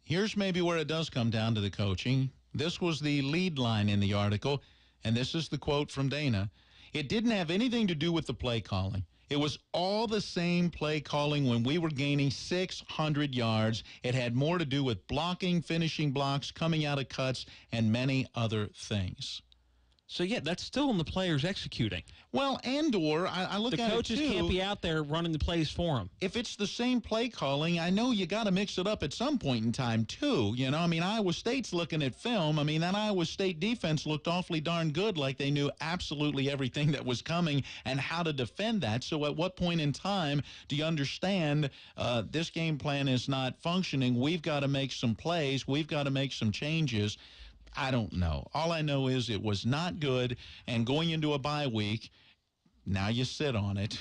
Here's maybe where it does come down to the coaching. This was the lead line in the article, and this is the quote from Dana. It didn't have anything to do with the play calling. It was all the same play calling when we were gaining 600 yards. It had more to do with blocking, finishing blocks, coming out of cuts, and many other things. So, that's still in the players executing. Well, and/or I look at it, too. The coaches can't be out there running the plays for them. If it's the same play calling, I know you got to mix it up at some point in time, too. Iowa State's looking at film. That Iowa State defense looked awfully darn good, like they knew absolutely everything that was coming and how to defend that. So at what point in time do you understand this game plan is not functioning? We've got to make some plays. We've got to make some changes. I don't know. All I know is it was not good, and going into a bye week, now you sit on it,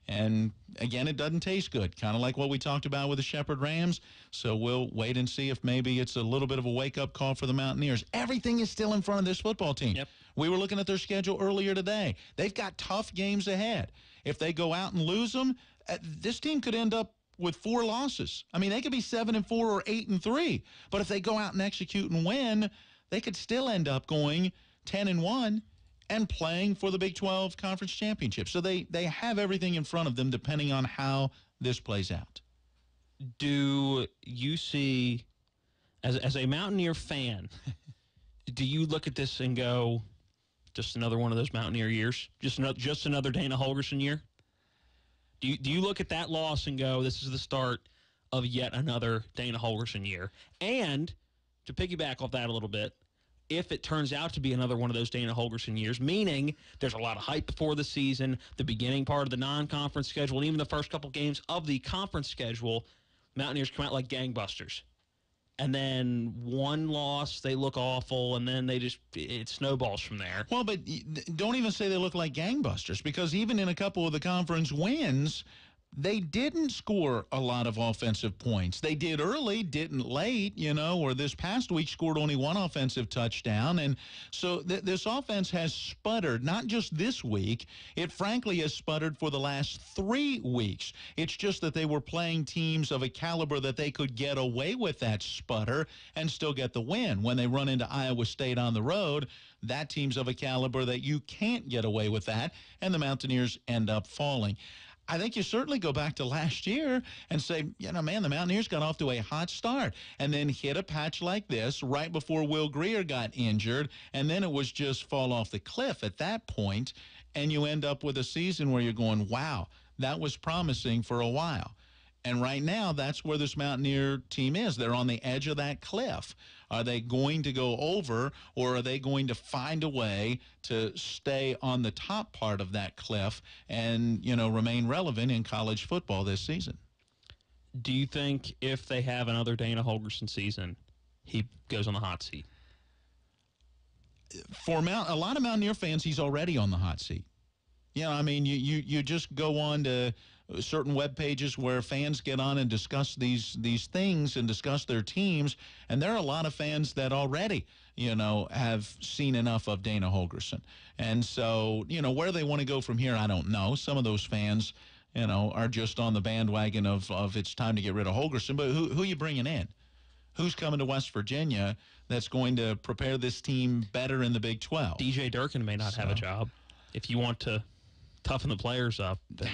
And, again, it doesn't taste good, kind of like what we talked about with the Shepherd Rams. So we'll wait and see if maybe it's a little bit of a wake-up call for the Mountaineers. Everything is still in front of this football team. Yep. We were looking at their schedule earlier today. They've got tough games ahead. If they go out and lose them, this team could end up with 4 losses. I mean, they could be 7-4 or 8-3. But if they go out and execute and win, they could still end up going 10-1. And playing for the Big 12 Conference Championship. So they have everything in front of them depending on how this plays out. Do you see, as a Mountaineer fan, do you look at this and go, just another one of those Mountaineer years? Just another Dana Holgorsen year? Do you look at that loss and go, this is the start of yet another Dana Holgorsen year? And to piggyback off that a little bit, if it turns out to be another one of those Dana Holgorsen years, meaning there's a lot of hype before the season, the beginning part of the non-conference schedule, and even the first couple games of the conference schedule, Mountaineers come out like gangbusters. And then one loss, they look awful, and then it snowballs from there. Well, but don't even say they look like gangbusters, because even in a couple of the conference wins, they didn't score a lot of offensive points. They did early, didn't late, or this past week scored only 1 offensive touchdown. And so this offense has sputtered, not just this week. It frankly has sputtered for the last 3 weeks. It's just that they were playing teams of a caliber that they could get away with that sputter and still get the win. When they run into Iowa State on the road, that team's of a caliber that you can't get away with that, and the Mountaineers end up falling. I think you certainly go back to last year and say, man, the Mountaineers got off to a hot start and then hit a patch like this right before Will Grier got injured, and then it was just fall off the cliff at that point, and you end up with a season where you're going, wow, that was promising for a while. And right now, that's where this Mountaineer team is. They're on the edge of that cliff. Are they going to go over, or are they going to find a way to stay on the top part of that cliff and, remain relevant in college football this season? Do you think if they have another Dana Holgorsen season, he goes on the hot seat? For a lot of Mountaineer fans, he's already on the hot seat. You just go on to certain web pages where fans get on and discuss these things and discuss their teams, and there are a lot of fans that already, have seen enough of Dana Holgorsen. And so, where they want to go from here, I don't know. Some of those fans, are just on the bandwagon of it's time to get rid of Holgorsen, but who are you bringing in? Who's coming to West Virginia that's going to prepare this team better in the Big 12? DJ Durkin may not have a job. If you want to toughen the players up, then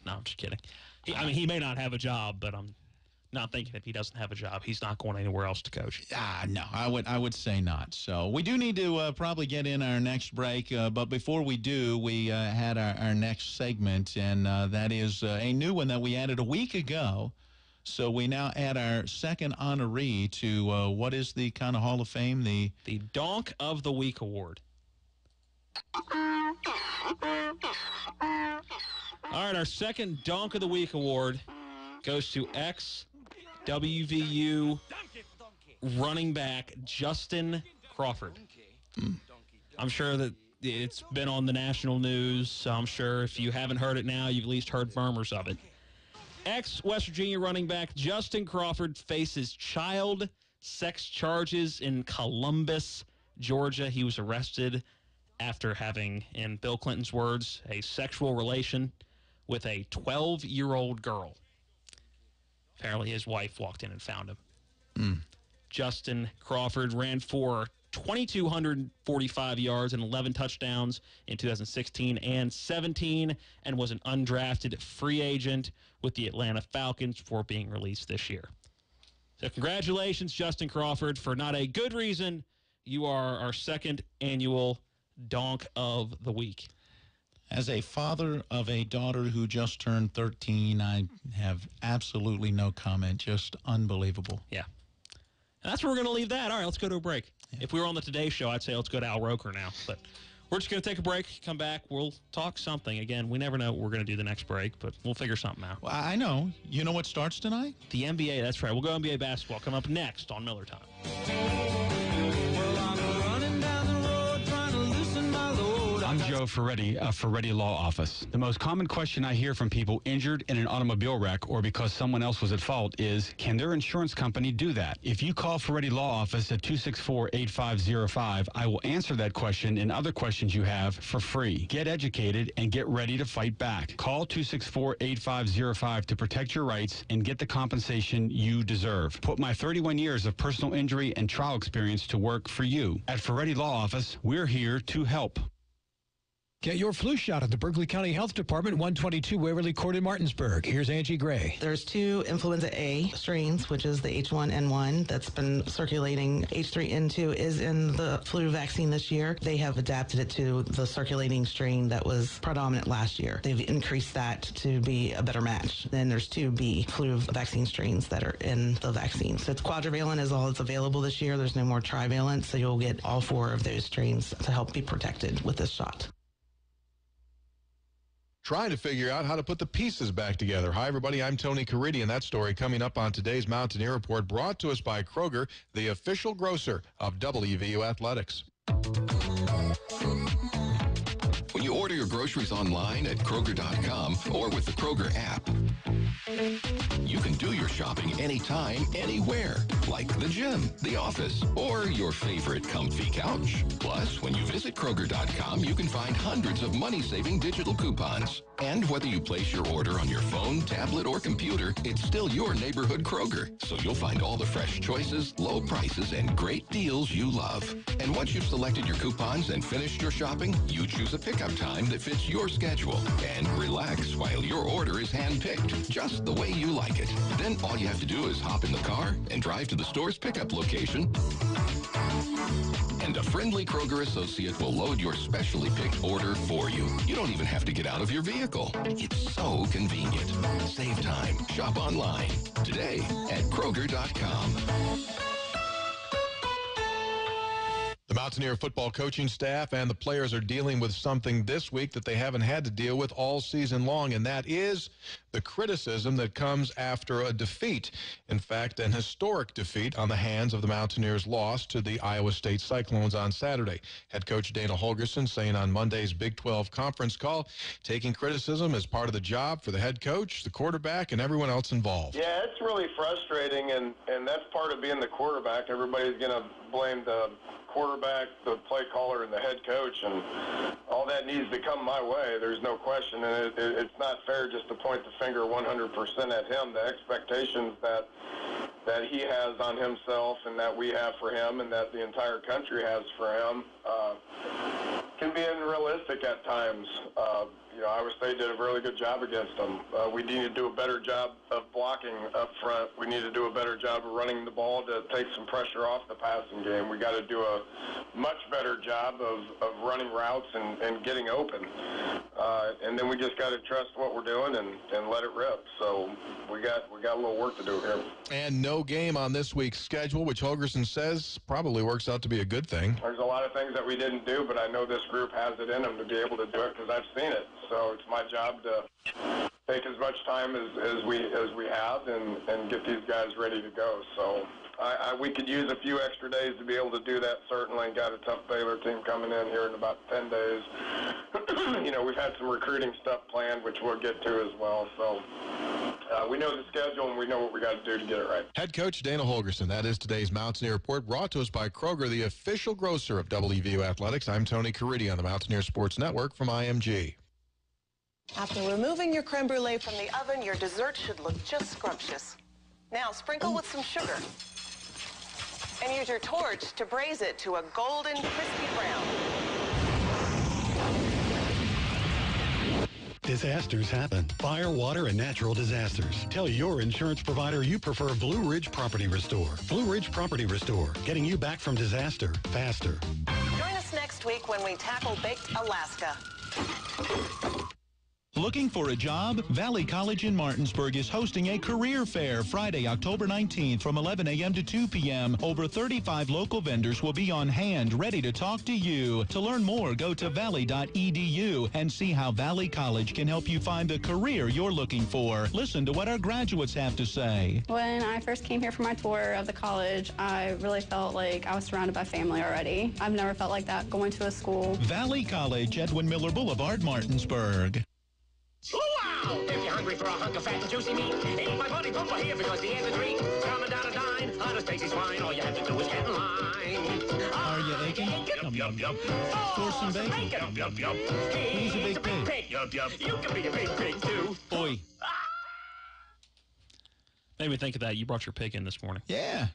no, I'm just kidding. He may not have a job, but I'm not thinking if he doesn't have a job, he's not going anywhere else to coach. No, I would say not. So we do need to probably get in our next break, but before we do, we had our next segment, and that is a new one that we added a week ago. So we now add our second honoree to what is the kind of Hall of Fame? The Donk of the Week Award. All right, our second Donk of the Week Award goes to ex-WVU running back Justin Crawford. I'm sure that it's been on the national news, so I'm sure if you haven't heard it now, you've at least heard murmurs of it. Ex-West Virginia running back Justin Crawford faces child sex charges in Columbus, Georgia. He was arrested after having, in Bill Clinton's words, a sexual relation with a 12-year-old girl. Apparently his wife walked in and found him. Justin Crawford ran for 2,245 yards and 11 touchdowns in 2016 and 17 and was an undrafted free agent with the Atlanta Falcons before being released this year. So congratulations, Justin Crawford, for not a good reason. You are our second annual Donk of the Week. As a father of a daughter who just turned 13, I have absolutely no comment. Just unbelievable. Yeah. And that's where we're going to leave that. All right, let's go to a break. Yeah. If we were on the Today Show, I'd say let's go to Al Roker now. But we're just going to take a break, come back. We'll talk something. Again, we never know what we're going to do the next break, but we'll figure something out. Well, I know. You know what starts tonight? The NBA, that's right. We'll go NBA basketball. Come up next on Miller Time. I'm Joe Ferretti of Ferretti Law Office. The most common question I hear from people injured in an automobile wreck or because someone else was at fault is, can their insurance company do that? If you call Ferretti Law Office at 264-8505, I will answer that question and other questions you have for free. Get educated and get ready to fight back. Call 264-8505 to protect your rights and get the compensation you deserve. Put my 31 years of personal injury and trial experience to work for you. At Ferretti Law Office, we're here to help. Get your flu shot at the Berkeley County Health Department, 122 Waverly Court in Martinsburg. Here's Angie Gray. There's 2 influenza A strains, which is the H1N1 that's been circulating. H3N2 is in the flu vaccine this year. They have adapted it to the circulating strain that was predominant last year. They've increased that to be a better match. Then there's 2 B flu vaccine strains that are in the vaccine. So it's quadrivalent is all that's available this year. There's no more trivalent, so you'll get all 4 of those strains to help be protected with this shot. Trying to figure out how to put the pieces back together. Hi, everybody. I'm Tony Caridi, and that story coming up on today's Mountaineer Report, brought to us by Kroger, the official grocer of WVU Athletics. When you order your groceries online at Kroger.com or with the Kroger app, you can do your shopping anytime, anywhere, like the gym, the office, or your favorite comfy couch. Plus, when you visit Kroger.com, you can find hundreds of money-saving digital coupons. And whether you place your order on your phone, tablet, or computer, it's still your neighborhood Kroger. So you'll find all the fresh choices, low prices, and great deals you love. And once you've selected your coupons and finished your shopping, you choose a pickup time that fits your schedule. And relax while your order is hand-picked, just the way you like it. Then all you have to do is hop in the car and drive to the store's pickup location. And a friendly Kroger associate will load your specially picked order for you. You don't even have to get out of your vehicle. It's so convenient. Save time. Shop online today at Kroger.com. The Mountaineer football coaching staff and the players are dealing with something this week that they haven't had to deal with all season long, and that is the criticism that comes after a defeat. In fact, an historic defeat on the hands of the Mountaineers' loss to the Iowa State Cyclones on Saturday. Head coach Dana Holgerson saying on Monday's Big 12 conference call, taking criticism is part of the job for the head coach, the quarterback, and everyone else involved. Yeah, it's really frustrating, and that's part of being the quarterback. Everybody's going to blame the quarterback, the play caller, and the head coach, and all that needs to come my way. There's no question, and it's not fair just to point the finger 100% at him. The expectations that he has on himself and that we have for him and that the entire country has for him can be unrealistic at times. Iowa State did a really good job against them. We need to do a better job of blocking up front. We need to do a better job of running the ball to take some pressure off the passing game. We got to do a much better job of running routes and getting open. And then we just got to trust what we're doing and let it rip. So we got a little work to do here. And no game on this week's schedule, which Holgerson says probably works out to be a good thing. There's a lot of things that we didn't do, but I know this group has it in them to be able to do it because I've seen it. So it's my job to take as much time as we have and get these guys ready to go. So we could use a few extra days to be able to do that, certainly. Got a tough Baylor team coming in here in about 10 days. We've had some recruiting stuff planned, which we'll get to as well. So we know the schedule, and we know what we got to do to get it right. Head coach Dana Holgerson. That is today's Mountaineer Report, brought to us by Kroger, the official grocer of WVU Athletics. I'm Tony Caridi on the Mountaineer Sports Network from IMG. After removing your creme brulee from the oven, your dessert should look just scrumptious. Now sprinkle with some sugar. And use your torch to braise it to a golden, crispy brown. Disasters happen. Fire, water, and natural disasters. Tell your insurance provider you prefer Blue Ridge Property Restore. Blue Ridge Property Restore, getting you back from disaster faster. Join us next week when we tackle Baked Alaska. Looking for a job? Valley College in Martinsburg is hosting a career fair Friday, October 19th from 11 a.m. to 2 p.m. Over 35 local vendors will be on hand ready to talk to you. To learn more, go to valley.edu and see how Valley College can help you find the career you're looking for. Listen to what our graduates have to say. When I first came here for my tour of the college, I really felt like I was surrounded by family already. I've never felt like that going to a school. Valley College, Edwin Miller Boulevard, Martinsburg. Wow! If you're hungry for a hunk of fat and juicy meat, eat my buddy Pumper here because the end of the treat. Coming down a dime, on a Stacy's fine. All you have to do is get in line. Are you aching? Yup, yup, yup. For some bacon. Yup, yup, yup. He's a big pig. Yup, yup. You can be a big pig, too. Boy. Made me think of that. You brought your pig in this morning. Yeah.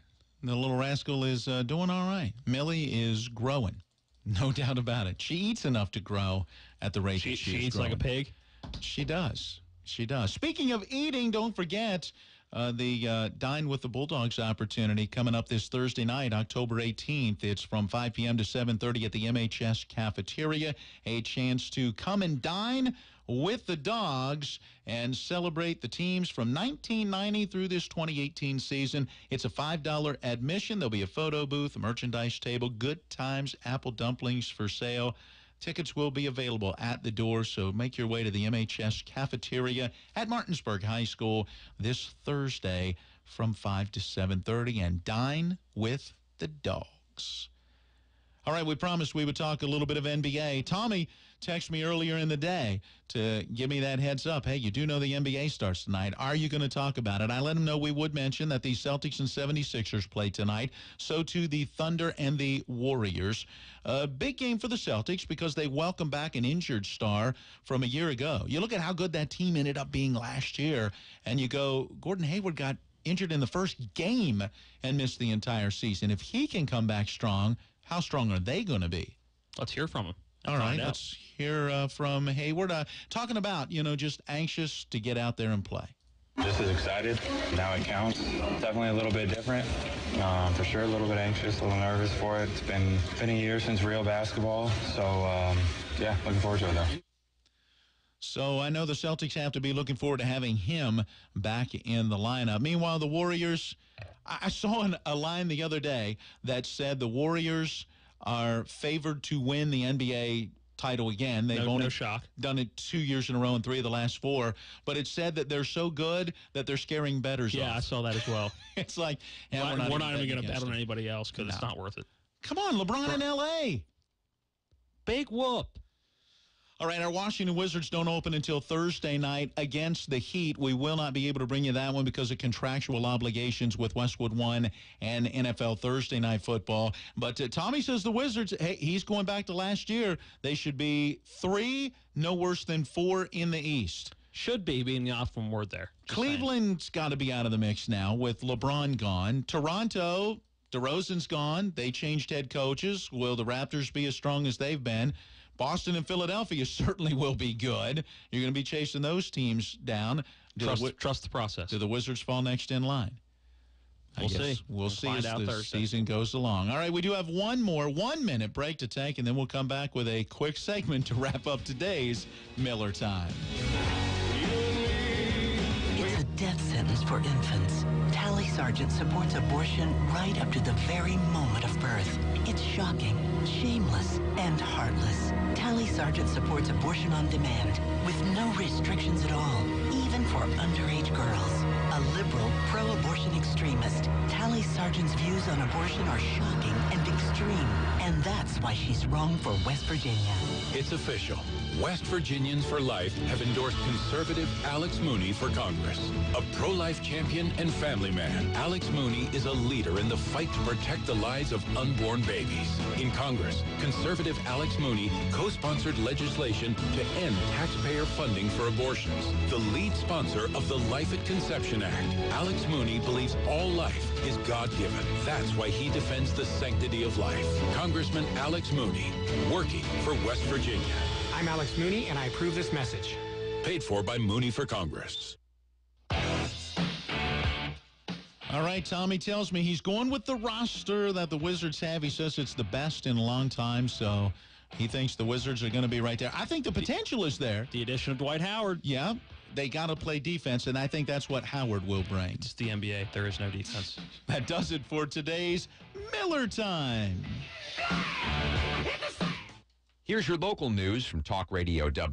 The little rascal is doing all right. Millie is growing. No doubt about it. She eats enough to grow at the rate that she is eats growing. like a pig? She does. She does. Speaking of eating, don't forget the Dine with the Bulldogs opportunity coming up this Thursday night, October 18th. It's from 5 p.m. to 7:30 at the MHS cafeteria. A chance to come and dine with the Dogs and celebrate the teams from 1990 through this 2018 season. It's a $5 admission. There'll be a photo booth, a merchandise table, good times, apple dumplings for sale. Tickets will be available at the door, so make your way to the MHS cafeteria at Martinsburg High School this Thursday from 5 to 7:30 and dine with the Dogs. All right, we promised we would talk a little bit of NBA. Tommy texted me earlier in the day to give me that heads up. Hey, you do know the NBA starts tonight. Are you going to talk about it? I let him know we would mention that the Celtics and 76ers play tonight. So too the Thunder and the Warriors. A big game for the Celtics because they welcome back an injured star from a year ago. You look at how good that team ended up being last year, and you go, Gordon Hayward got injured in the first game and missed the entire season. If he can come back strong, how strong are they going to be? Let's hear from him. All right, let's hear from Hayward. Talking about, just anxious to get out there and play. Just as excited. Now it counts. Definitely a little bit different. For sure, a little bit anxious, a little nervous for it. It's been a year since real basketball. So, yeah, looking forward to it, though. So I know the Celtics have to be looking forward to having him back in the lineup. Meanwhile, the Warriors, I saw a line the other day that said the Warriors are favored to win the NBA title again. They've only done it 2 years in a row and 3 of the last 4. But it said that they're so good that they're scaring bettors off. Yeah, I saw that as well. It's like, we're not even going to bet on anybody else because it's not worth it. Come on, LeBron in L.A. Big whoop. All right, our Washington Wizards don't open until Thursday night against the Heat. We will not be able to bring you that one because of contractual obligations with Westwood One and NFL Thursday Night Football. But Tommy says the Wizards, hey, he's going back to last year. They should be 3, no worse than 4 in the East. Should be being the optimum word there. Cleveland's got to be out of the mix now with LeBron gone. Toronto, DeRozan's gone. They changed head coaches. Will the Raptors be as strong as they've been? Boston and Philadelphia certainly will be good. You're going to be chasing those teams down. Trust the process. Do the Wizards fall next in line? We'll see. We'll see as the season goes along. All right, we do have one more 1-minute break to take, and then we'll come back with a quick segment to wrap up today's Miller Time. It's a death sentence for infants. Tally Sargent supports abortion right up to the very moment of birth. It's shocking, shameless, and heartless. Tally Sargent supports abortion on demand with no restrictions at all, even for underage girls. A liberal, pro-abortion extremist, Tally Sargent's views on abortion are shocking and extreme. And that's why she's wrong for West Virginia. It's official. West Virginians for Life have endorsed conservative Alex Mooney for Congress. A pro-life champion and family man, Alex Mooney is a leader in the fight to protect the lives of unborn babies. In Congress, conservative Alex Mooney co-sponsored legislation to end taxpayer funding for abortions. The lead sponsor of the Life at Conception Act, Alex Mooney believes all life is God-given. That's why he defends the sanctity of life. Congressman Alex Mooney, working for West Virginia. I'm Alex Mooney, and I approve this message. Paid for by Mooney for Congress. All right, Tommy tells me he's going with the roster that the Wizards have. He says it's the best in a long time, so He thinks the Wizards are going to be right there. I think the potential is there. The addition of Dwight Howard. Yeah. They got to play defense, and I think that's what Howard will bring. It's the NBA. There is no defense. That does it for today's Miller Time. Here's your local news from Talk Radio W.